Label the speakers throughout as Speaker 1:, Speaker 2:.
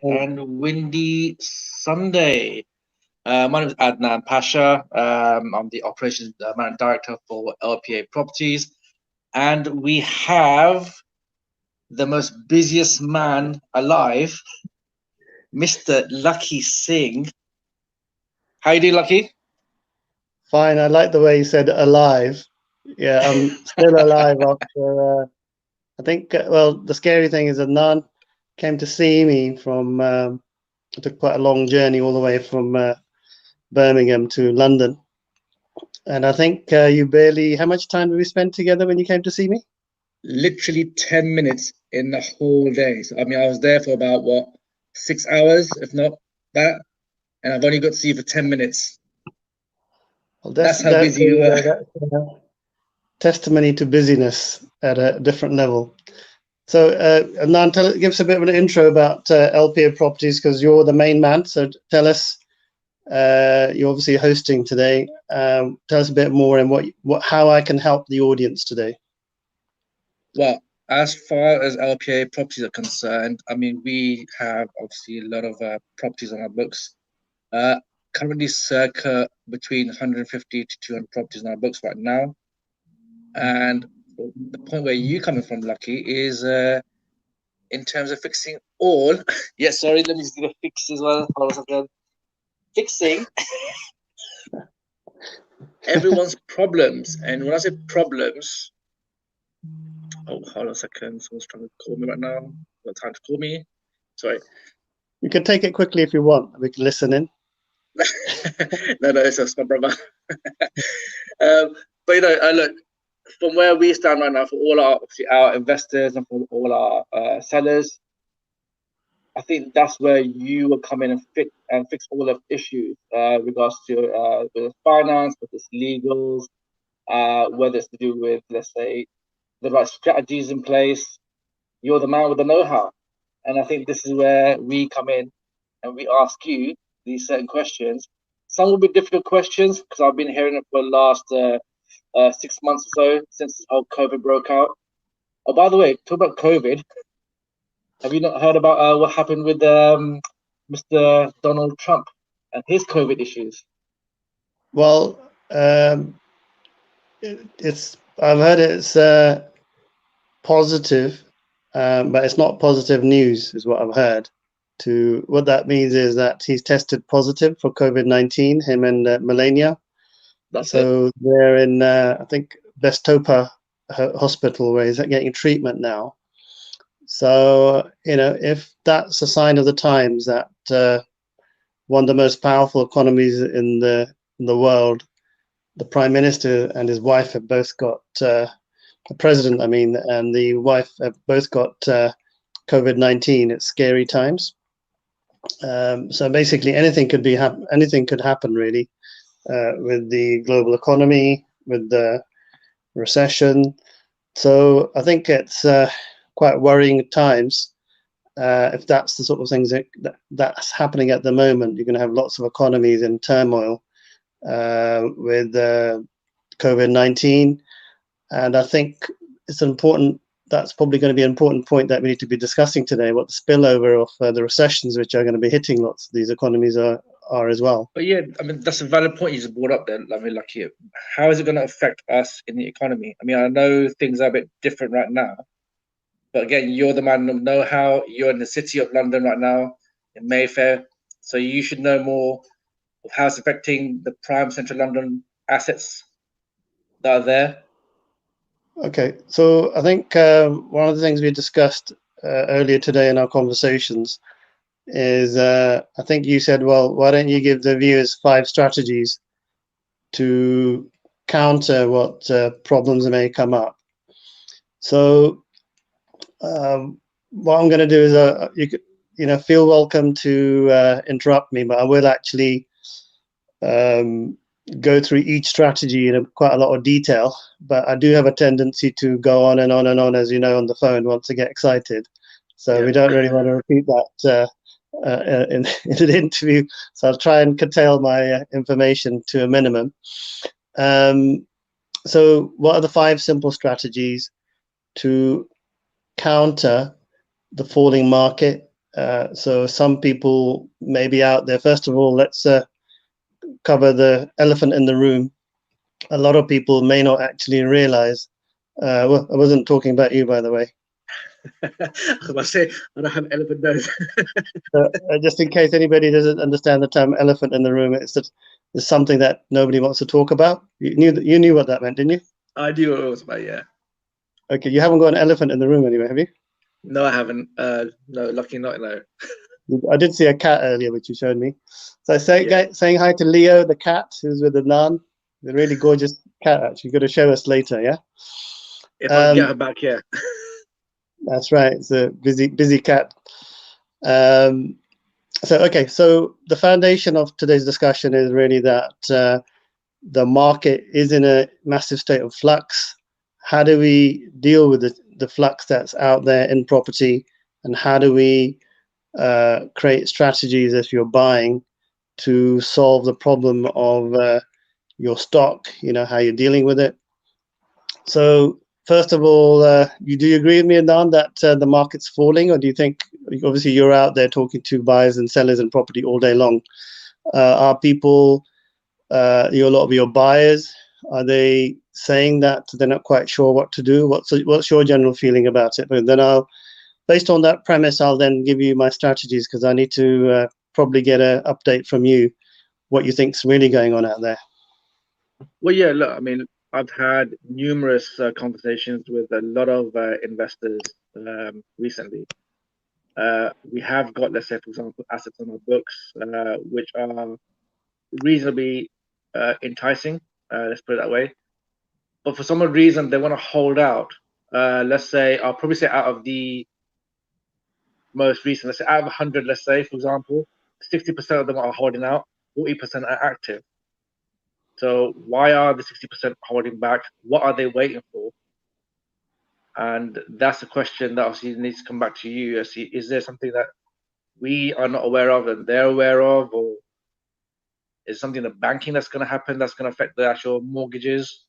Speaker 1: and windy Sunday. My name is Adnan Pasha. I'm the operations managing director for LPA Properties, and we have the most busiest man alive, Mr. Lucky Singh. How you doing, Lucky?
Speaker 2: Fine. I like the way you said alive. Yeah, I'm still alive after, I think, well, the scary thing is Adnan came to see me from, it took quite a long journey all the way from Birmingham to London. And I think how much time did we spend together when you came to see me?
Speaker 1: Literally 10 minutes in the whole day. So, I mean, I was there for about, what, 6 hours, if not that? And I've only got to see you for 10 minutes.
Speaker 2: Well,
Speaker 1: That's how busy you were.
Speaker 2: that's testimony to busyness at a different level. So, Adnan, give us a bit of an intro about LPA Properties because you're the main man. So, tell us. You're obviously hosting today. Tell us a bit more and how I can help the audience today.
Speaker 1: Well, as far as LPA properties are concerned, I mean, we have obviously a lot of properties on our books. Currently, circa between 150 to 200 properties on our books right now. And the point where you coming from, Lucky, is in terms of fixing all. Yeah, sorry, let me just do the fix as well. Hold on a second. Fixing everyone's problems. And when I say problems, oh, hold on a second. Someone's trying to call me right now. Got time to call me. Sorry.
Speaker 2: You can take it quickly if you want. We can listen in.
Speaker 1: No, it's just my brother. But look, from where we stand right now, for all our investors and for all our sellers, I think that's where you will come in and fix all of the issues regards to whether it's finance, whether it's legals, whether it's to do with, let's say, the right strategies in place. You're the man with the know-how, and I think this is where we come in and we ask you these certain questions. Some will be difficult questions because I've been hearing it for the last 6 months or so since this whole COVID broke out. Oh, by the way, talk about COVID. Have you not heard about what happened with Mr. Donald Trump and his COVID issues?
Speaker 2: Well, I've heard it's positive, but it's not positive news, is what I've heard. What that means is that he's tested positive for COVID-19, him and Melania. So they're in, I think, Bestopa Hospital where he's getting treatment now. So, if that's a sign of the times that one of the most powerful economies in the world, the Prime Minister and his wife have both got, the President, I mean, and the wife have both got COVID-19. It's scary times. So basically, anything could happen really with the global economy, with the recession. So I think it's quite worrying times. If that's the sort of things that's happening at the moment, you're going to have lots of economies in turmoil with COVID-19, and I think that's probably going to be an important point that we need to be discussing today, what the spillover of the recessions which are going to be hitting lots of these economies are as well.
Speaker 1: But yeah, I mean, that's a valid point you just brought up there. I mean, Lucky, how is it going to affect us in the economy? I mean, I know things are a bit different right now, but again, you're the man of know-how. You're in the city of London right now, in Mayfair, so you should know more of how it's affecting the prime central London assets that are there.
Speaker 2: Okay, so I think one of the things we discussed earlier today in our conversations is I think you said, well, why don't you give the viewers 5 strategies to counter what problems may come up. So what I'm going to do is feel welcome to interrupt me, but I will actually go through each strategy in quite a lot of detail, but I do have a tendency to go on and on and on, as you know, on the phone once I get excited. So we don't really want to repeat that in an interview. So I'll try and curtail my information to a minimum. So what are the 5 simple strategies to counter the falling market So some people may be out there. First of all, let's cover the elephant in the room. A lot of people may not actually realize. Well, I wasn't talking about you, by the way.
Speaker 1: I was about to say, I don't have elephant nose.
Speaker 2: Just in case anybody doesn't understand the term elephant in the room, it's something that nobody wants to talk about. You knew what that meant, didn't you?
Speaker 1: I knew what it was about, yeah.
Speaker 2: Okay, you haven't got an elephant in the room anyway, have you?
Speaker 1: No, I haven't. No, lucky not, no.
Speaker 2: I did see a cat earlier, which you showed me. So saying hi to Leo, the cat, who's with Adnan. The really gorgeous cat, actually. You're going to show us later, yeah?
Speaker 1: If I can get her back here.
Speaker 2: That's right. It's a busy cat. So the foundation of today's discussion is really that the market is in a massive state of flux. How do we deal with the flux that's out there in property, and how do we create strategies if you're buying to solve the problem of your stock, how you're dealing with it? So first of all, do you agree with me, Adnan, that the market's falling, or do you think, obviously you're out there talking to buyers and sellers in property all day long, are people, a lot of your buyers, are they saying that they're not quite sure what to do? What's your general feeling about it? But then based on that premise, I'll then give you my strategies, because I need to probably get an update from you, what you think's really going on out there.
Speaker 1: Well, yeah, look, I mean, I've had numerous conversations with a lot of investors recently. We have got, let's say, for example, assets on our books, which are reasonably enticing, let's put it that way. But for some reason, they want to hold out. Let's say, I'll probably say out of the most recent, let's say out of 100, let's say, for example, 60% of them are holding out, 40% are active. So why are the 60% holding back? What are they waiting for? And that's a question that obviously needs to come back to you. Is there something that we are not aware of and they're aware of, or is something in banking that's going to happen that's going to affect the actual mortgages?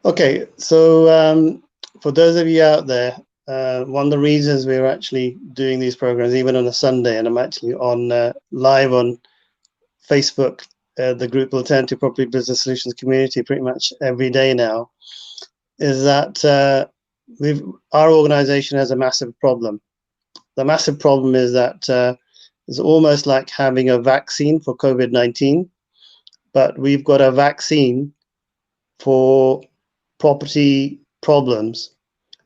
Speaker 2: Okay, so for those of you out there, one of the reasons we're actually doing these programs, even on a Sunday, and I'm actually on live on Facebook, the group Alternative Property Business Solutions community, pretty much every day now, is that our organization has a massive problem. The massive problem is that it's almost like having a vaccine for COVID-19, but we've got a vaccine for property problems.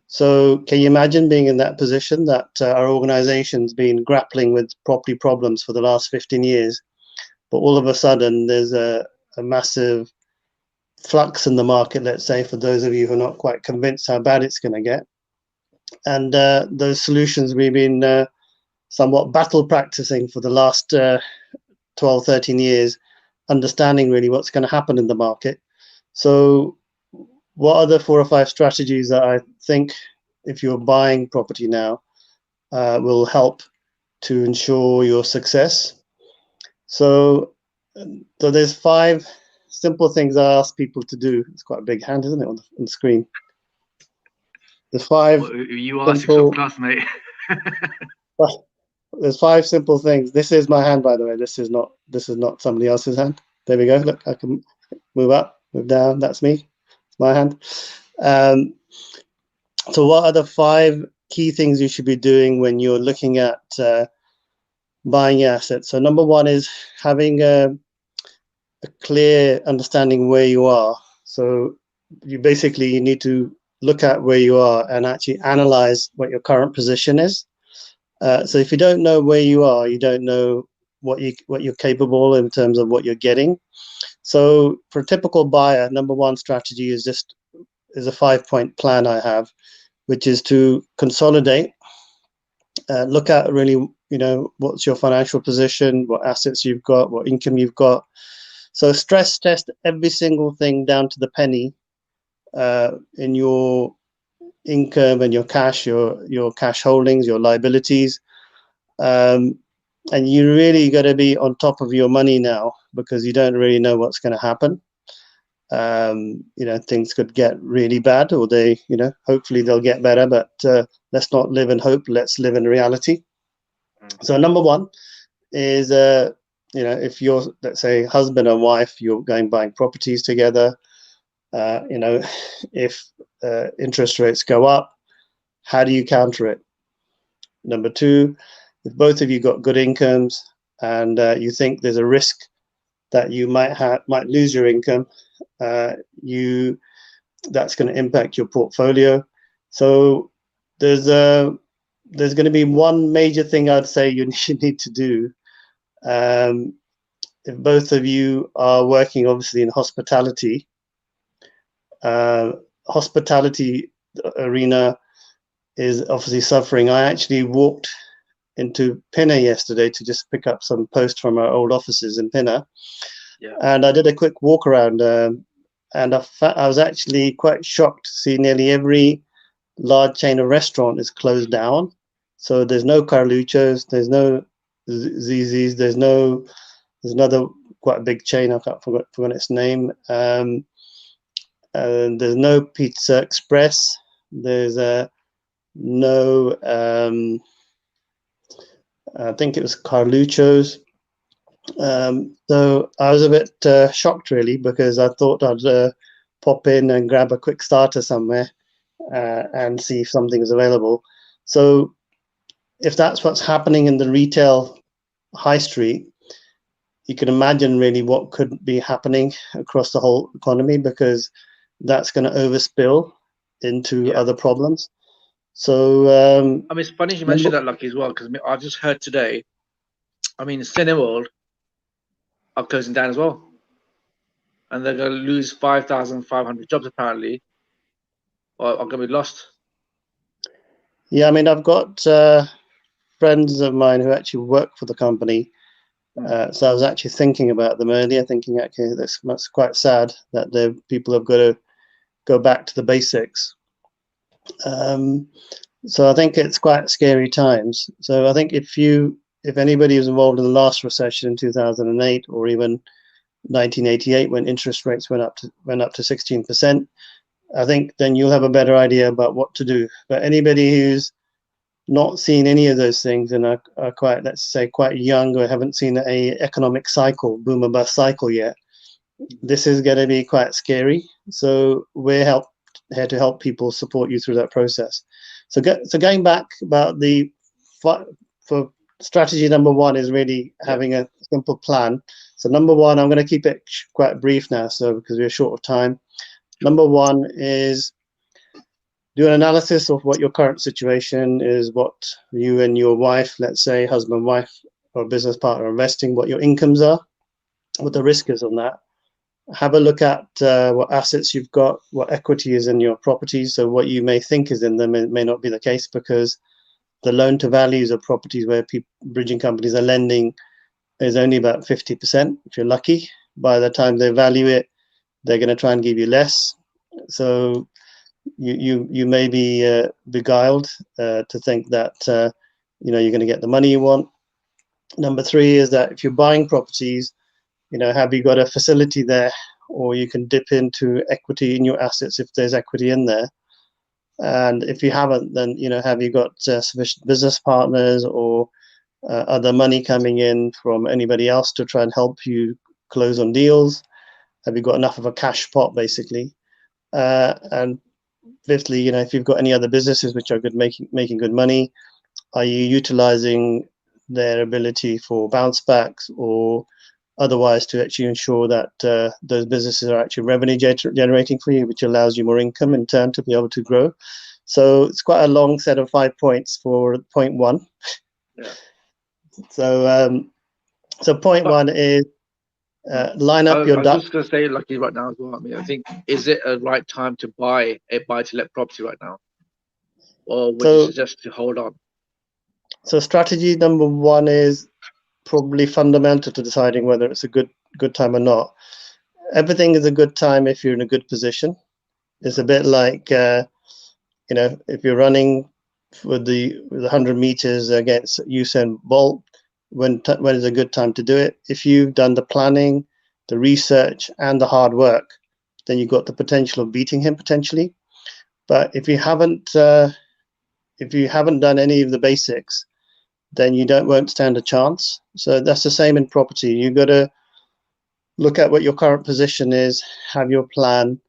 Speaker 2: So can you imagine being in that position, that our organization's been grappling with property problems for the last 15 years, but all of a sudden there's a massive flux in the market, let's say, for those of you who are not quite convinced how bad it's going to get. And those solutions we've been somewhat battle practicing for the last 12, 13 years, understanding really what's going to happen in the market. So what are the 4 or 5 strategies that I think, if you're buying property now, will help to ensure your success? So there's 5 simple things I ask people to do. It's quite a big hand, isn't it, on the screen? There's 5.
Speaker 1: Well, you are 6 foot plus, mate.
Speaker 2: There's 5 simple things. This is my hand, by the way. This is not somebody else's hand. There we go. Look, I can move up, move down. That's me. It's my hand. So what are the 5 key things you should be doing when you're looking at buying assets? So number 1 is having a clear understanding where you are. So you need to look at where you are and actually analyze what your current position is. So if you don't know where you are, you don't know what you're capable in terms of what you're getting. So for a typical buyer, number 1 strategy is a 5-point plan I have, which is to consolidate, look at really, what's your financial position, what assets you've got, what income you've got. So stress test every single thing down to the penny in your income and your cash, your cash holdings, your liabilities. And you really got to be on top of your money now, because you don't really know what's going to happen. things could get really bad, or hopefully they'll get better, but let's not live in hope, let's live in reality. So number one is, if you're, let's say, husband and wife, you're going buying properties together, if interest rates go up, how do you counter it? Number two, if both of you got good incomes and you think there's a risk that you might lose your income, that's going to impact your portfolio. So there's going to be one major thing I'd say you need to do. If both of you are working, obviously, in hospitality, hospitality arena is obviously suffering. I actually walked into Pinner yesterday to just pick up some posts from our old offices in Pinner.
Speaker 1: Yeah.
Speaker 2: And I did a quick walk around, and I was actually quite shocked to see nearly every large chain of restaurant is closed down. So there's no Carluccio's, there's no ZZ's, there's another quite big chain, I can't forget its name. There's no Pizza Express, there's no, I think it was Carluccio's. So I was a bit shocked, really, because I thought I'd pop in and grab a quick starter somewhere and see if something is available. So if that's what's happening in the retail high street, you can imagine really what could be happening across the whole economy, because that's going to overspill into other problems. So
Speaker 1: I mean, it's funny you mentioned that, Lucky, as well, because I just heard today, Cineworld are closing down as well, and they're going to lose 5,500 jobs apparently, or are going to be lost.
Speaker 2: Yeah, I've got friends of mine who actually work for the company, so I was actually thinking about them earlier, thinking, okay, that's quite sad that the people have got to go back to the basics. So I think it's quite scary times. So I think if anybody was involved in the last recession in 2008, or even 1988, when interest rates went up to 16%, I think then you'll have a better idea about what to do. But anybody who's not seen any of those things and are quite, let's say, quite young, or haven't seen a economic cycle, boom or bust cycle yet, this is going to be quite scary. So we're here to help people, support you through that process. So going back about for strategy number one is really having a simple plan. So number one, I'm going to keep it quite brief now, so because we're short of time. Number one is do an analysis of what your current situation is, what you and your wife, let's say husband, wife, or business partner, are investing, what your incomes are, what the risk is on that. Have a look at what assets you've got, what equity is in your properties. So what you may think is in them, it may not be the case, because the loan to values of properties where bridging companies are lending is only about 50%, if you're lucky. By the time they value it, they're going to try and give you less. So you may be beguiled to think that you're going to get the money you want. Number three is that if you're buying properties, have you got a facility there, or you can dip into equity in your assets if there's equity in there? And if you haven't, then have you got sufficient business partners or other money coming in from anybody else to try and help you close on deals? Have you got enough of a cash pot, basically? And fifthly, if you've got any other businesses which are good, making good money, are you utilizing their ability for bounce backs or otherwise to actually ensure that those businesses are actually revenue generating for you, which allows you more income in turn to be able to grow? So it's quite a long set of 5 points for point one.
Speaker 1: Yeah.
Speaker 2: So point one is line up your ducks.
Speaker 1: I was just going to say, Lucky, right now as well. I think, is it a right time to buy a buy-to-let property right now, or would you suggest to hold on?
Speaker 2: So strategy number one is probably fundamental to deciding whether it's a good time or not. Everything is a good time if you're in a good position. It's a bit like if you're running with the 100 meters against Usain Bolt, when is a good time to do it? If you've done the planning, the research, and the hard work, then you've got the potential of beating him potentially. But if you haven't done any of the basics, then you won't stand a chance. So that's the same in property. You've got to look at what your current position is, have your plan,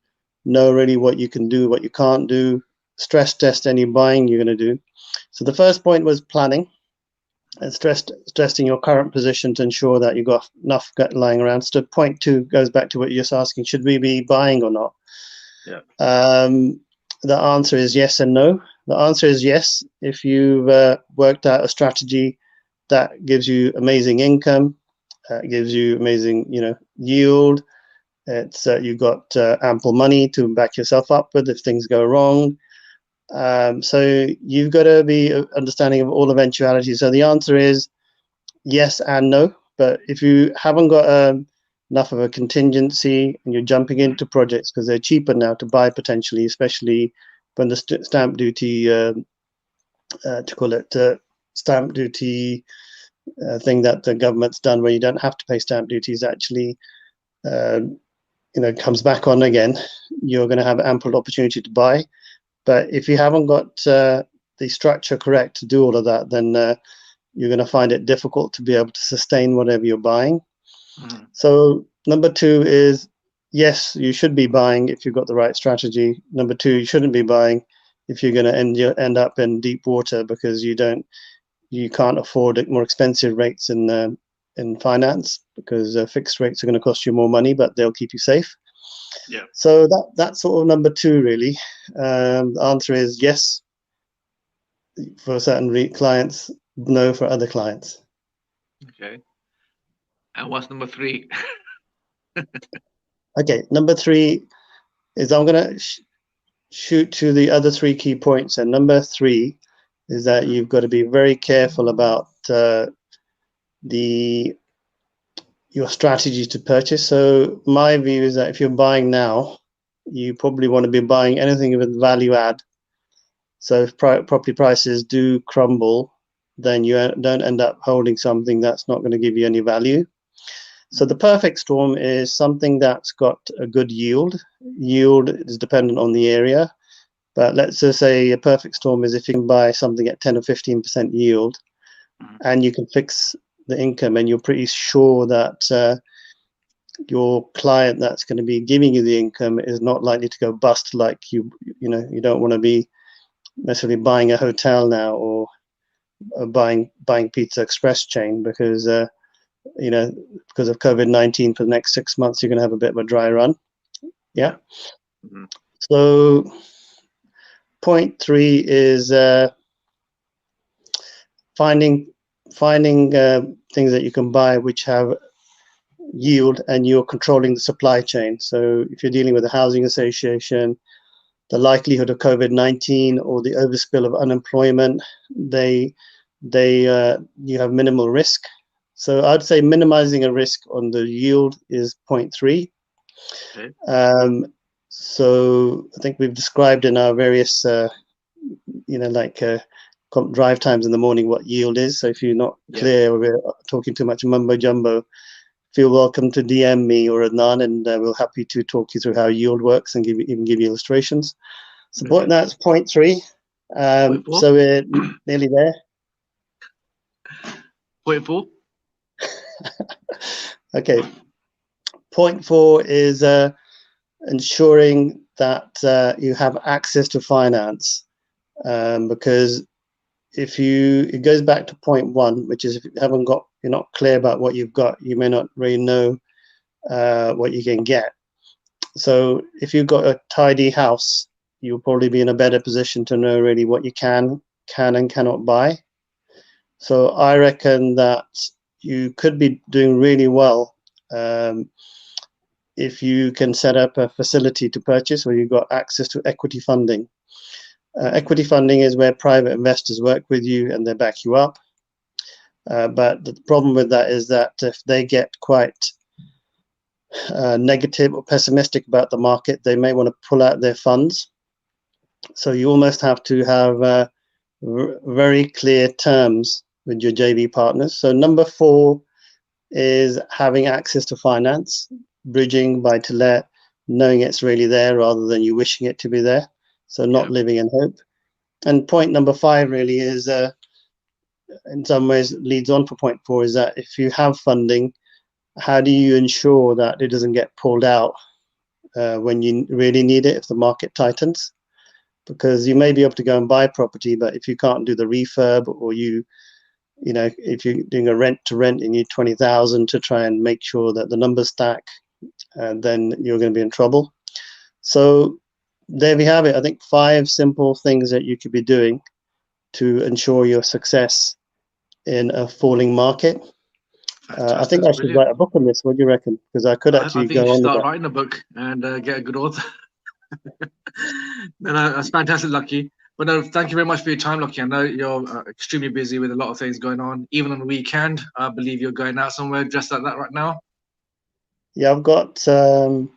Speaker 2: know really what you can do, what you can't do, stress test any buying you're going to do. So the first point was planning and stressing your current position to ensure that you've got enough lying around. So point 2 goes back to what you're just asking, should we be buying or not?
Speaker 1: Yeah.
Speaker 2: The answer is yes and no. The answer is yes if you've worked out a strategy that gives you amazing income, gives you amazing, yield. It's you've got ample money to back yourself up with if things go wrong. So you've got to be understanding of all eventualities. So the answer is yes and no. But if you haven't got enough of a contingency and you're jumping into projects because they're cheaper now to buy potentially, especially when the stamp duty, stamp duty thing that the government's done where you don't have to pay stamp duties actually, comes back on again, you're going to have ample opportunity to buy. But if you haven't got the structure correct to do all of that, then you're going to find it difficult to be able to sustain whatever you're buying. Mm. So number 2 is, yes, you should be buying if you've got the right strategy. Number 2, you shouldn't be buying if you're going to end up in deep water because you can't afford more expensive rates in finance, because fixed rates are going to cost you more money, but they'll keep you safe. Yeah. So that's sort of number 2, really. The answer is yes for certain clients, no for other clients.
Speaker 3: Okay. And what's number 3?
Speaker 2: Okay, number 3 is I'm going to shoot to the other 3 key points. And number 3 is that you've got to be very careful about your strategy to purchase. So my view is that if you're buying now, you probably want to be buying anything with value add. So if property prices do crumble, then you don't end up holding something that's not going to give you any value. So the perfect storm is something that's got a good yield. Yield is dependent on the area, but let's just say a perfect storm is if you can buy something at 10 or 15% yield, and you can fix the income, and you're pretty sure that your client that's going to be giving you the income is not likely to go bust. Like you don't want to be necessarily buying a hotel now or buying Pizza Express chain because because of COVID-19 for the next 6 months you're going to have a bit of a dry run. Yeah. Mm-hmm. So point 3 is finding things that you can buy which have yield and you're controlling the supply chain. So if you're dealing with a housing association, the likelihood of COVID-19 or the overspill of unemployment, you have minimal risk. So I'd say minimizing a risk on the yield is point 3. Okay. So I think we've described in our various drive times in the morning what yield is. So if you're not clear or we're talking too much mumbo jumbo, feel welcome to DM me or Adnan, and we'll happy to talk you through how yield works and even give you illustrations. So that's point 3. So we're nearly there.
Speaker 3: Point 4.
Speaker 2: Okay. Point 4 is ensuring that you have access to finance, because it goes back to point 1, which is if you're not clear about what you've got, you may not really know what you can get. So if you've got a tidy house, you'll probably be in a better position to know really what you can and cannot buy. So I reckon that you could be doing really well if you can set up a facility to purchase where you've got access to equity funding. Equity funding is where private investors work with you and they back you up. But the problem with that is that if they get quite negative or pessimistic about the market, they may want to pull out their funds. So you almost have to have very clear terms with your JV partners. So number 4 is having access to finance, bridging, buy to let, knowing it's really there rather than you wishing it to be there. So not living in hope. And point number 5 really is, in some ways leads on for point 4, is that if you have funding, how do you ensure that it doesn't get pulled out when you really need it if the market tightens? Because you may be able to go and buy property, but if you can't do the refurb, or you know, if you're doing a rent to rent, you need 20,000 to try and make sure that the numbers stack, and then you're going to be in trouble. So there we have it. I think 5 simple things that you could be doing to ensure your success in a falling market. I think I should write a book on this. What do you reckon? Because I could actually go on. I think
Speaker 3: you should start writing a book and get a good author. No, that's fantastic, Lucky. But no, thank you very much for your time, Lucky. I know you're extremely busy with a lot of things going on, even on the weekend. I believe you're going out somewhere dressed like that right now.
Speaker 2: Yeah, I've got a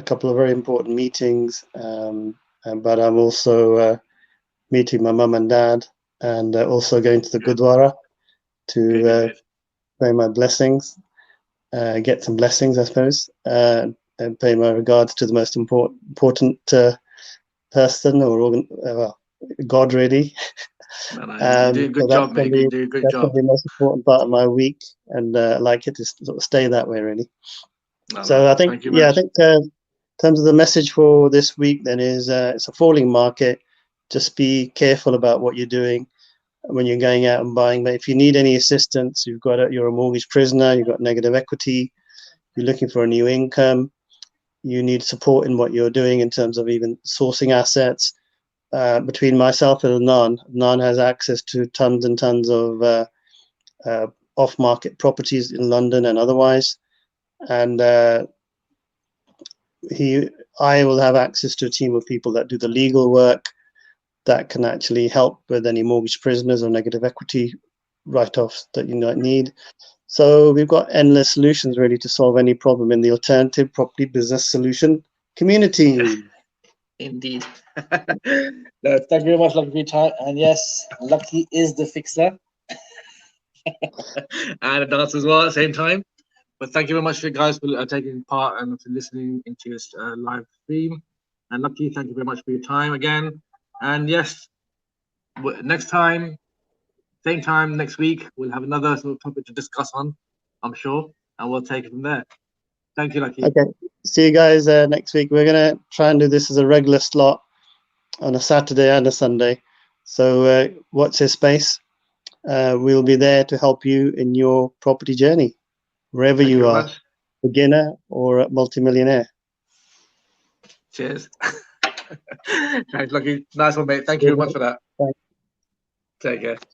Speaker 2: couple of very important meetings, but I'm also meeting my mum and dad, and also going to the Gurdwara to pay my blessings, get some blessings, I suppose, and pay my regards to the most important person or God, really.
Speaker 3: You do a good job, mate. You do a good job.
Speaker 2: That's probably the most important part of my week, and I like it to sort of stay that way, really. So I think, yeah, I think in terms of the message for this week, then, is it's a falling market. Just be careful about what you're doing when you're going out and buying. But if you need any assistance, you're a mortgage prisoner, you've got negative equity, you're looking for a new income, you need support in what you're doing in terms of even sourcing assets. Between myself and Nan has access to tons and tons of off-market properties in London and otherwise, and I will have access to a team of people that do the legal work that can actually help with any mortgage prisoners or negative equity write-offs that you might need. So we've got endless solutions really to solve any problem in the alternative property business solution community.
Speaker 1: Indeed. No, thank you very much, Lucky, for your time. And yes, Lucky is the fixer. And a dance as well at the same time. But thank you very much for you guys for taking part and for listening into this live stream. And Lucky, thank you very much for your time again. And yes, next time, same time next week, we'll have another sort of topic to discuss on, I'm sure, and we'll take it from there. Thank you, Lucky.
Speaker 2: Okay, see you guys next week. We're going to try and do this as a regular slot on a Saturday and a Sunday. So watch this space. We'll be there to help you in your property journey, wherever you are, beginner or multimillionaire.
Speaker 3: Cheers. Thanks, Lucky. Nice one, mate. Thank you very much for that.
Speaker 2: Thanks.
Speaker 3: Take care.